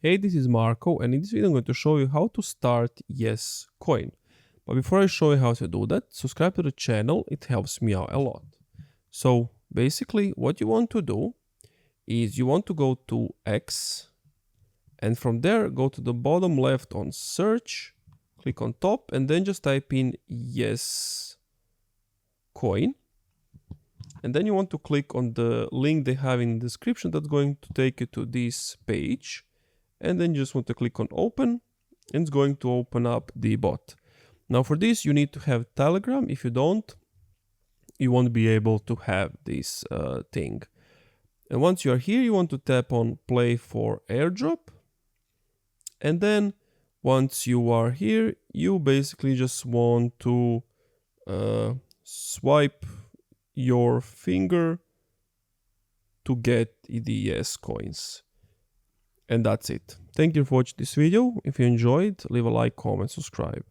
Hey, this is Marco, and in this video I'm going to show you how to start YesCoin. But before I show you how to do that, subscribe to the channel, it helps me out a lot. So basically what you want to do is you want to go to X, and from there go to the bottom left on search, click on top, and then just type in YesCoin. And then you want to click on the link they have in the description that's going to take you to this page. And then you just want to click on open, and it's going to open up the bot. Now for this you need to have Telegram. If you don't, you won't be able to have this thing. And once you are here, you want to tap on play for airdrop. And then once you are here, you basically just want to swipe your finger to get the yes coins. And that's it. Thank you for watching this video. If you enjoyed, leave a like, comment, subscribe.